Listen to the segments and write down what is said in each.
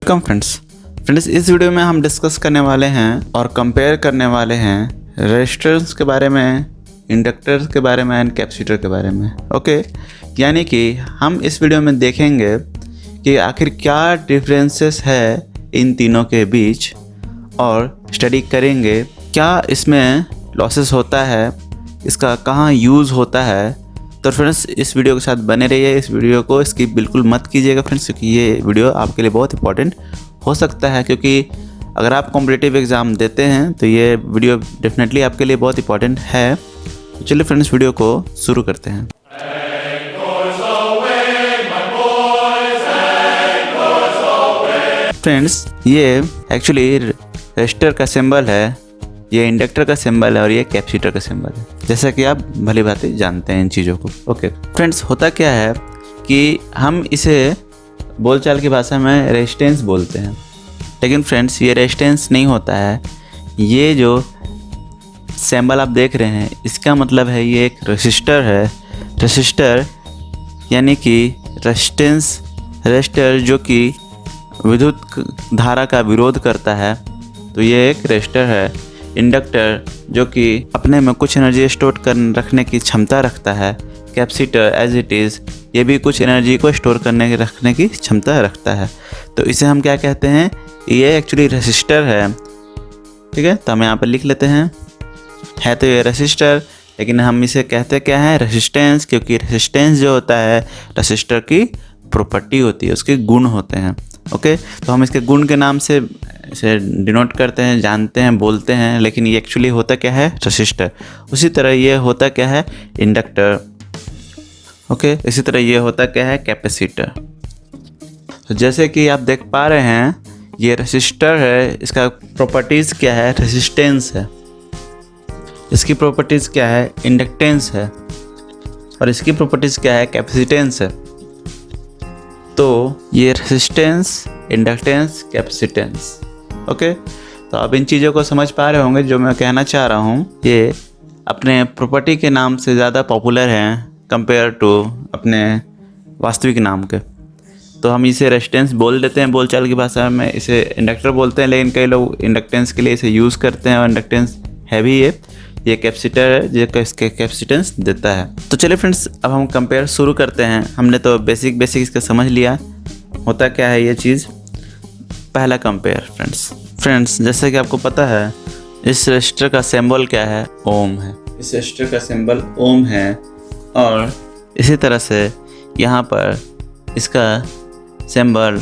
Welcome friends, इस video में हम डिस्कस करने वाले हैं और कंपेयर करने वाले हैं रेजिस्टेंस के बारे में, इंडक्टर्स के बारे में एंड कैपेसिटर के बारे में। ओके, यानी कि हम इस वीडियो में देखेंगे कि आखिर क्या डिफरेंसेस है इन तीनों के बीच और स्टडी करेंगे क्या इसमें लॉसेस होता है, इसका कहाँ यूज़ होता है। तो फ्रेंड्स इस वीडियो के साथ बने रहिए, इस वीडियो को स्किप बिल्कुल मत कीजिएगा फ्रेंड्स, क्योंकि ये वीडियो आपके लिए बहुत इंपॉर्टेंट हो सकता है। क्योंकि अगर आप कॉम्पिटिटिव एग्ज़ाम देते हैं तो ये वीडियो डेफिनेटली आपके लिए बहुत इंपॉर्टेंट है। तो चलिए फ्रेंड्स वीडियो को शुरू करते हैं। फ्रेंड्स ये एक्चुअली रजिस्टर का सिंबल है, ये इंडक्टर का सिंबल है और ये कैपेसिटर का सिंबल है, जैसा कि आप भली भांति जानते हैं इन चीज़ों को। ओके फ्रेंड्स, होता क्या है कि हम इसे बोलचाल की भाषा में रेजिस्टेंस बोलते हैं, लेकिन फ्रेंड्स ये रेजिस्टेंस नहीं होता है। ये जो सिंबल आप देख रहे हैं इसका मतलब है ये एक रेसिस्टर है। रेसिस्टर यानी कि रेजिस्टर जो कि विद्युत धारा का विरोध करता है, तो ये एक रेजिस्टर है। इंडक्टर जो कि अपने में कुछ एनर्जी स्टोर कर रखने की क्षमता रखता है। कैपेसिटर एज इट इज़ ये भी कुछ एनर्जी को स्टोर करने रखने की क्षमता रखता है। तो इसे हम क्या कहते हैं, ये एक्चुअली रेसिस्टर है। ठीक है, तो हम यहाँ पर लिख लेते हैं, है तो ये रेसिस्टर, लेकिन हम इसे कहते क्या है, रेसिस्टेंस, क्योंकि रेसिस्टेंस जो होता है रेसिस्टर की प्रॉपर्टी होती है, उसके गुण होते हैं। ओके, तो हम इसके गुण के नाम से इसे डिनोट करते हैं, जानते हैं, बोलते हैं, लेकिन ये एक्चुअली होता क्या है, रेसिस्टर। उसी तरह ये होता क्या है, इंडक्टर। ओके, इसी तरह ये होता क्या है, कैपेसिटर। तो जैसे कि आप देख पा रहे हैं ये रेसिस्टर है, इसका प्रॉपर्टीज़ क्या है, रेसिस्टेंस है। इसकी प्रॉपर्टीज़ क्या है, इंडक्टेंस है। और इसकी प्रॉपर्टीज़ क्या है, कैपेसिटेंस है। तो ये रेसिस्टेंस, इंडक्टेंस, कैपेसिटेंस। ओके, तो आप इन चीज़ों को समझ पा रहे होंगे। जो मैं कहना चाह रहा हूँ ये अपने प्रॉपर्टी के नाम से ज़्यादा पॉपुलर हैं कंपेयर टू अपने वास्तविक नाम के। तो हम इसे रेजिस्टेंस बोल देते हैं बोलचाल की भाषा में, इसे इंडक्टर बोलते हैं, लेकिन कई लोग इंडक्टेंस के लिए इसे यूज़ करते हैं और इंडक्टेंस है भी ये कैपेसिटर है जो इसके कैपेसिटेंस देता है। तो चलिए फ्रेंड्स अब हम कंपेयर शुरू करते हैं। हमने तो बेसिक इसका समझ लिया होता क्या है ये चीज़। पहला कंपेयर फ्रेंड्स जैसे कि आपको पता है इस रेजिस्टर का सिंबल क्या है, ओम है। इस रेजिस्टर का सिंबल ओम है और इसी तरह से यहाँ पर इसका सिंबल,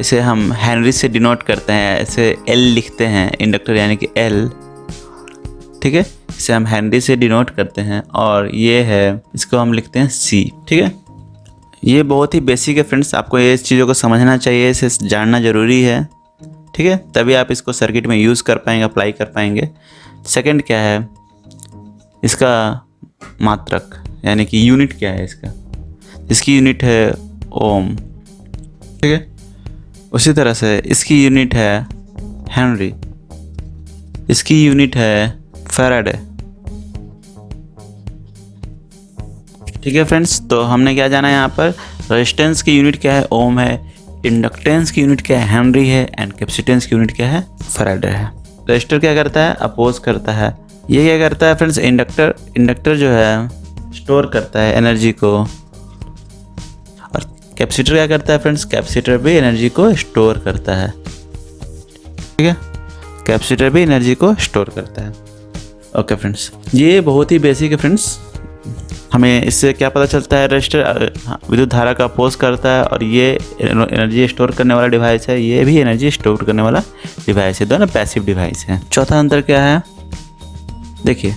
इसे हम हेनरी से डिनोट करते हैं, इसे एल लिखते हैं, इंडक्टर यानी कि एल। ठीक है, इसे हम हेनरी से डिनोट करते हैं और ये है, इसको हम लिखते हैं सी। ठीक है, ये बहुत ही बेसिक है फ्रेंड्स, आपको ये चीज़ों को समझना चाहिए, इसे जानना ज़रूरी है। ठीक है, तभी आप इसको सर्किट में यूज़ कर पाएंगे, अप्लाई कर पाएंगे। सेकंड क्या है, इसका मात्रक यानी कि यूनिट क्या है इसका, इसकी यूनिट है ओम। ठीक है, उसी तरह से इसकी यूनिट है हेनरी, इसकी यूनिट है फैराडे। ठीक है फ्रेंड्स, तो हमने क्या जाना है यहाँ पर, रेजिस्टेंस की यूनिट क्या है, ओम है। इंडक्टेंस की यूनिट क्या है, हेनरी है। एंड कैपेसिटेंस की यूनिट क्या है, फैराडे है। रेजिस्टर क्या करता है, अपोज करता है। ये क्या करता है फ्रेंड्स, इंडक्टर जो है स्टोर करता है एनर्जी को, और कैपेसिटर क्या करता है फ्रेंड्स, कैपेसिटर भी एनर्जी को स्टोर करता है। ठीक है, कैपेसिटर भी एनर्जी को स्टोर करता है। ओके फ्रेंड्स, ये बहुत ही बेसिक है फ्रेंड्स। हमें इससे क्या पता चलता है, रेजिस्टर विद्युत धारा का अपोज करता है और ये एनर्जी स्टोर करने वाला डिवाइस है, ये भी एनर्जी स्टोर करने वाला डिवाइस है, दोनों पैसिव डिवाइस हैं। चौथा अंतर क्या है, देखिए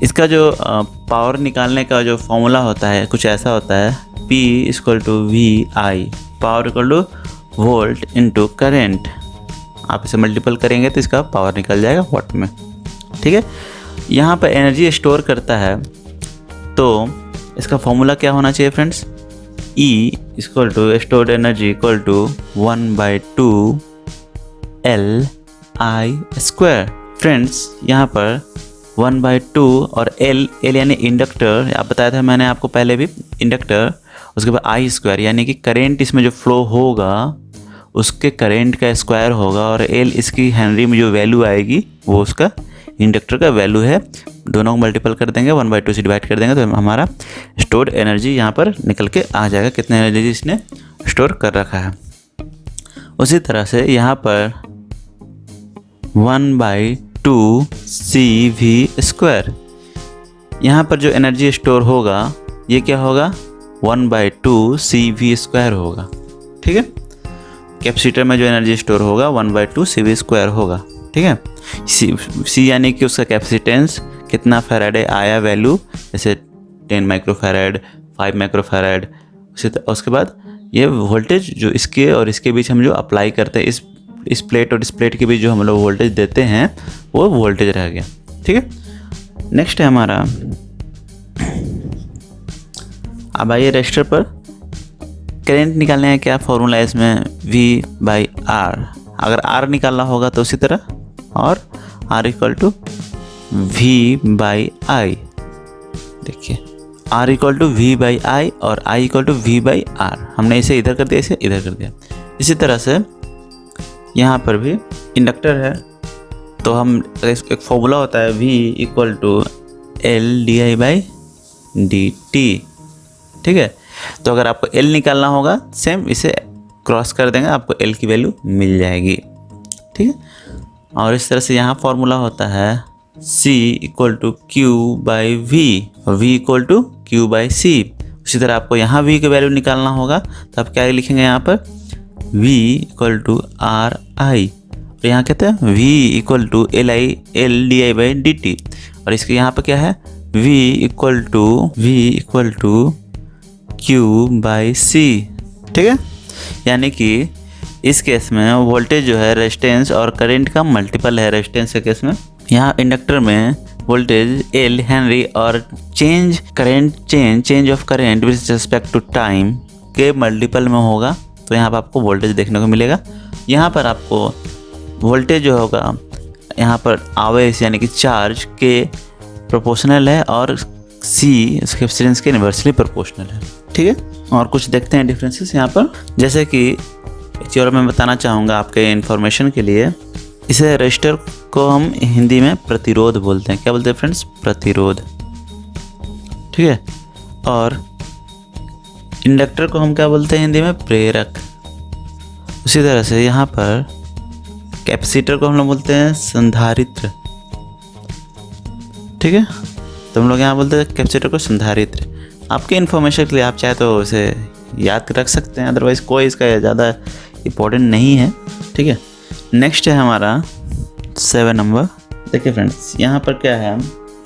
इसका जो पावर निकालने का जो फॉर्मूला होता है कुछ ऐसा होता है, P = VI, power = volt into current. आप इसे मल्टीपल करेंगे तो इसका पावर निकल जाएगा वॉट में। ठीक है, यहाँ पर एनर्जी स्टोर करता है तो इसका फॉर्मूला क्या होना चाहिए friends, E = stored energy = 1/2 LI²। Friends यहाँ पर 1/2 और L यानी इंडक्टर, आप बताया था मैंने आपको पहले भी, इंडक्टर, उसके बाद I² यानी कि करेंट इसमें जो फ्लो होगा उसके करेंट का स्क्वायर होगा और एल इसकी हेनरी में जो वैल्यू आएगी वो उसका इंडक्टर का वैल्यू है। दोनों को मल्टीपल कर देंगे, 1/2 से डिवाइड कर देंगे तो हमारा स्टोर्ड एनर्जी यहाँ पर निकल के आ जाएगा, कितने एनर्जी इसने स्टोर कर रखा है। उसी तरह से यहाँ पर 1/2 CV², यहाँ पर जो एनर्जी स्टोर होगा ये क्या होगा, 1/2 CV² होगा। ठीक है, कैपेसिटर में जो एनर्जी स्टोर होगा 1/2 CV² होगा। ठीक है, सी यानी कि उसका कैपेसिटेंस कितना फैराडे आया वैल्यू, जैसे 10 माइक्रोफैराड, 5 माइक्रोफैराड। उसके बाद ये वोल्टेज जो इसके और इसके बीच हम जो अप्लाई करते हैं, इस प्लेट और इस प्लेट के बीच जो हम लोग वोल्टेज देते हैं वो वोल्टेज रह गया। ठीक है, नेक्स्ट है हमारा, अब आइए रजिस्टर पर करंट निकालने का क्या फॉर्मूला है इसमें, V/R। अगर R निकालना होगा तो उसी तरह, और R = V/I। देखिए R = V/I और I = V/R। हमने इसे इधर कर दिया, इसे इधर कर दिया। इसी तरह से यहाँ पर भी इंडक्टर है तो हम एक फॉर्मूला होता है V = L/dI/dt। ठीक है, तो अगर आपको L निकालना होगा सेम इसे क्रॉस कर देंगे, आपको L की वैल्यू मिल जाएगी। ठीक है, और इस तरह से यहाँ फॉर्मूला होता है C = Q/V और V = Q/C। उसी तरह आपको यहाँ V की वैल्यू निकालना होगा तो आप क्या लिखेंगे यहाँ पर, V = RI, और यहाँ कहते हैं V = L/dI/dt, और इसके यहाँ पर क्या है, V = Q/C। ठीक है, यानी कि इस केस में वोल्टेज जो है रेजिस्टेंस और करंट का मल्टीपल है। रेजिस्टेंस के केस में यहाँ इंडक्टर में वोल्टेज L हेनरी और change of current with respect to time के मल्टीपल में होगा, तो यहाँ पर आपको वोल्टेज देखने को मिलेगा। यहाँ पर आपको वोल्टेज जो होगा यहाँ पर आवेश यानी कि चार्ज के प्रोपोर्शनल है और C इसके कैपेसिटेंस के इन्वर्सली प्रोपोर्शनल है। ठीक है, और कुछ देखते हैं डिफरेंसेस यहाँ पर, जैसे कि एक चीज़ और मैं बताना चाहूँगा आपके इन्फॉर्मेशन के लिए। इसे रजिस्टर को हम हिंदी में प्रतिरोध बोलते हैं। क्या बोलते हैं फ्रेंड्स, प्रतिरोध। ठीक है, और इंडक्टर को हम क्या बोलते हैं हिंदी में, प्रेरक। उसी तरह से यहाँ पर कैपेसिटर को हम लोग बोलते हैं संधारित्र। ठीक है, तो हम लोग यहाँ बोलते हैं कैपेसिटर को संधारित्र। आपके इन्फॉर्मेशन के लिए आप चाहे तो इसे याद रख सकते हैं, अदरवाइज़ कोई इसका ज़्यादा इम्पोर्टेंट नहीं है। ठीक है, नेक्स्ट है हमारा 7 नंबर। देखिए फ्रेंड्स, यहाँ पर क्या है,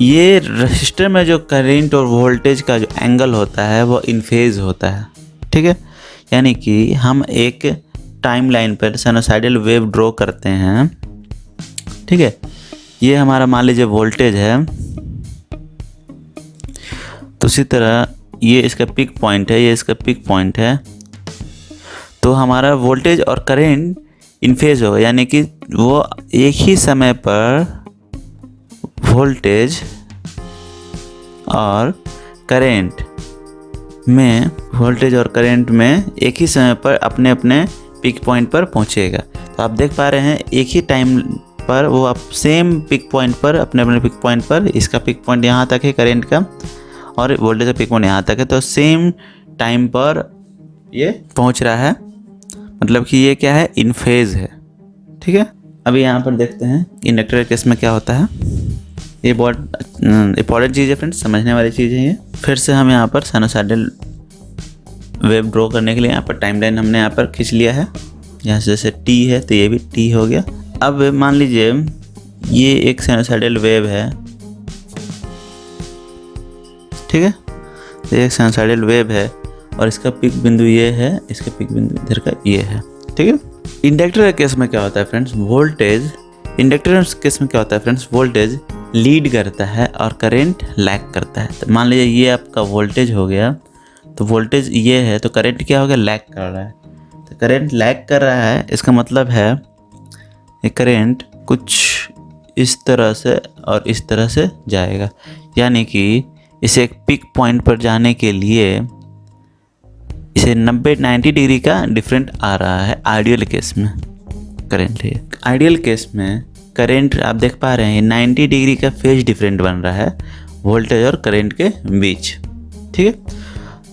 ये रजिस्टर में जो करंट और वोल्टेज का जो एंगल होता है वो इन फेज होता है। ठीक है, यानी कि हम एक टाइमलाइन पर साइनोसाइडल वेव ड्रॉ करते हैं। ठीक है, ये हमारा मान लीजिए वोल्टेज है, तो उसी तरह ये इसका पिक पॉइंट है, ये इसका पिक पॉइंट है, तो हमारा वोल्टेज और करंट इन फेज होगा, यानी कि वो एक ही समय पर वोल्टेज और करंट में एक ही समय पर अपने अपने पिक पॉइंट पर पहुंचेगा। तो आप देख पा रहे हैं एक ही टाइम पर वो आप सेम पिक पॉइंट पर अपने अपने पिक पॉइंट पर, इसका पिक पॉइंट यहाँ तक है करंट का और वोल्टेज का पिक पॉइंट यहाँ तक है, तो सेम टाइम पर ये पहुँच रहा है, मतलब कि ये क्या है, इन फेज है। ठीक है, अभी यहाँ पर देखते हैं इंडक्टर के केस में क्या होता है। ये बहुत इंपॉर्टेंट चीज़ है फ्रेंड्स, समझने वाली चीज़ है ये। फिर से हम यहाँ पर साइनोसाइडल वेव ड्रॉ करने के लिए यहाँ पर टाइमलाइन हमने यहाँ पर खींच लिया है। यहाँ से जैसे T है तो ये भी T हो गया। अब मान लीजिए ये एक साइनोसाइडल वेव है। ठीक है, तो एक साइनोसाइडल वेव है और इसका पीक बिंदु ये है, इसका पीक बिंदु इधर का ये है। ठीक है, इंडक्टर के केस में क्या होता है फ्रेंड्स, वोल्टेज लीड करता है और करंट लैग करता है। तो मान लीजिए ये आपका वोल्टेज हो गया, तो वोल्टेज ये है तो करंट क्या हो गया, लैग कर रहा है। तो करंट लैग कर रहा है, इसका मतलब है ये करंट कुछ इस तरह से और इस तरह से जाएगा, यानी कि इसे एक पिक पॉइंट पर जाने के लिए इसे 90 डिग्री का डिफरेंट आ रहा है आइडियल केस में करेंट है। आइडियल केस में करेंट आप देख पा रहे हैं 90 डिग्री का फेज डिफरेंट बन रहा है वोल्टेज और करेंट के बीच, ठीक है।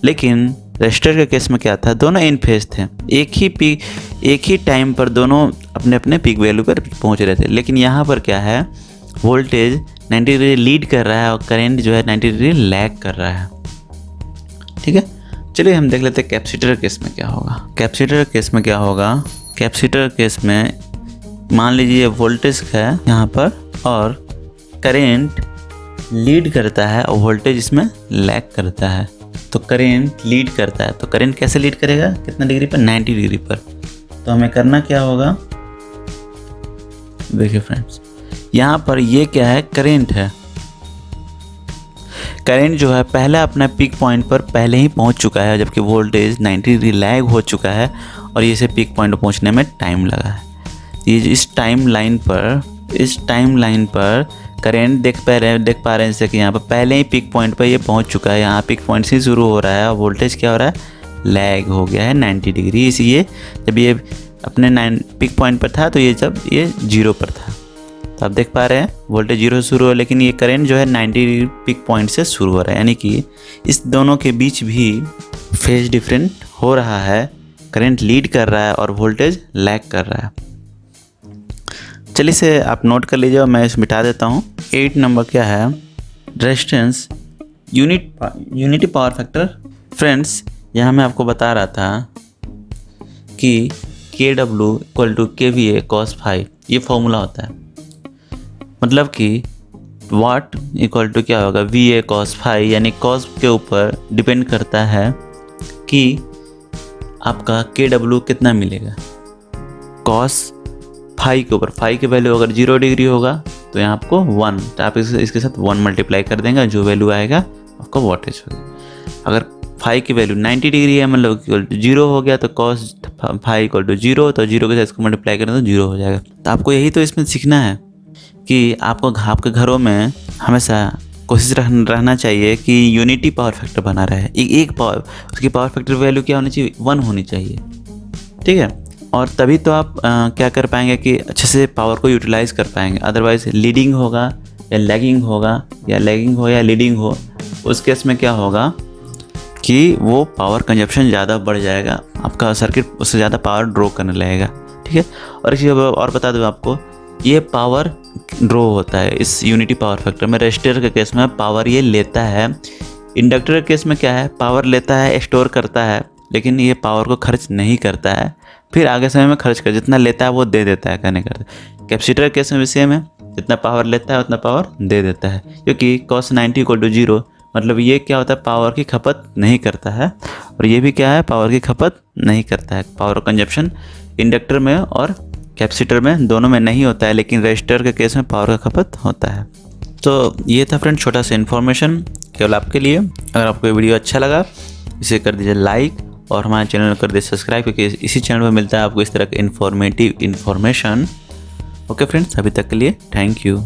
लेकिन रजिस्टर के केस में क्या था, दोनों इन फेज थे, एक ही टाइम पर दोनों अपने अपने पीक वैल्यू पर पहुंच रहे थे। लेकिन यहाँ पर क्या है, वोल्टेज 90 डिग्री लीड कर रहा है और करेंट जो है 90 डिग्री लैग कर रहा है, ठीक है। चलिए हम देख लेते हैं कैपेसिटर केस में क्या होगा। कैपेसिटर केस में क्या होगा, कैपेसिटर केस में मान लीजिए वोल्टेज है यहाँ पर और करेंट लीड करता है और वोल्टेज इसमें लैग करता है। तो करेंट लीड करता है, तो करेंट कैसे लीड करेगा, कितना डिग्री पर, 90 डिग्री पर। तो हमें करना क्या होगा, देखिए फ्रेंड्स, यहाँ पर ये क्या है, करेंट है। करेंट जो है पहले अपना पीक पॉइंट पर पहले ही पहुँच चुका है, जबकि वोल्टेज 90 डिग्री लैग हो चुका है और ये से पीक पॉइंट पर पहुँचने में टाइम लगा है। ये इस टाइम लाइन पर करेंट देख पा रहे हैं जैसे कि यहाँ पर पहले ही पिक पॉइंट पर ये पहुँच चुका है, यहाँ पिक पॉइंट से शुरू हो रहा है और वोल्टेज क्या हो रहा है, लैग हो गया है 90 डिग्री। इसलिए जब ये अपने पिक पॉइंट पर था तो ये जब ये 0 पर था, तो आप देख पा रहे हैं वोल्टेज 0 से शुरू हो, लेकिन ये करेंट जो है 90 डिग्री पिक पॉइंट से शुरू हो रहा है, यानी कि इस दोनों के बीच भी फेज डिफरेंट हो रहा है, करेंट लीड कर रहा है और वोल्टेज लैग कर रहा है। चलिए इसे आप नोट कर लीजिए और मैं इसे मिटा देता हूँ। 8 नंबर क्या है, resistance unity power factor. Friends यहाँ मैं आपको बता रहा था कि KW = KVA cos phi, ये फॉर्मूला होता है। मतलब कि वाट इक्वल टू क्या होगा, VA cos phi, यानी cos के ऊपर डिपेंड करता है कि आपका KW कितना मिलेगा, cos फाई के ऊपर। फाई की वैल्यू अगर 0 डिग्री होगा तो यहाँ आपको 1, तो आप इसके साथ 1 मल्टीप्लाई कर देंगे, जो वैल्यू आएगा आपका वोल्टेज होगा। अगर फाई की वैल्यू 90 डिग्री है, मतलब इक्वल टू 0 हो गया, तो cos फाई इक्वल टू 0, तो 0 के साथ इसको मल्टीप्लाई करें तो 0 हो जाएगा। तो आपको यही तो इसमें सीखना है कि आपको आपके घरों में हमेशा कोशिश रहना चाहिए कि यूनिटी पावर फैक्टर बना रहे। एक पावर, उसकी पावर फैक्टर वैल्यू क्या होनी चाहिए, 1 होनी चाहिए, ठीक है। और तभी तो आप क्या कर पाएंगे कि अच्छे से पावर को यूटिलाइज़ कर पाएंगे। अदरवाइज लीडिंग होगा या लैगिंग होगा, या लैगिंग हो या लीडिंग हो, उस केस में क्या होगा कि वो पावर कंजप्शन ज़्यादा बढ़ जाएगा, आपका सर्किट उससे ज़्यादा पावर ड्रॉ करने लगेगा, ठीक है। और एक चीज़ और बता दूँ आपको, ये पावर ड्रॉ होता है इस यूनिटी पावर फैक्टर में। रजिस्टर के केस में पावर ये लेता है, इंडक्टर के केस में क्या है, पावर लेता है, स्टोर करता है, लेकिन ये पावर को खर्च नहीं करता है, फिर आगे समय में खर्च कर, जितना लेता है वो दे देता है, कहने करता है। कैपेसिटर केस में विषय में जितना पावर लेता है उतना पावर दे देता है, क्योंकि cos 90 = 0, मतलब ये क्या होता है, पावर की खपत नहीं करता है, और ये भी क्या है, पावर की खपत नहीं करता है। पावर कंजप्शन इंडक्टर में और कैपेसिटर में दोनों में नहीं होता है, लेकिन रजिस्टर के केस में पावर का खपत होता है। तो ये था फ्रेंड छोटा सा इन्फॉर्मेशन केवल आपके लिए। अगर आपको ये वीडियो अच्छा लगा इसे कर दीजिए लाइक और हमारे चैनल को कर दीजिए सब्सक्राइब, क्योंकि इसी चैनल पर मिलता है आपको इस तरह का इन्फॉर्मेटिव इन्फॉर्मेशन। ओके फ्रेंड्स, अभी तक के लिए थैंक यू।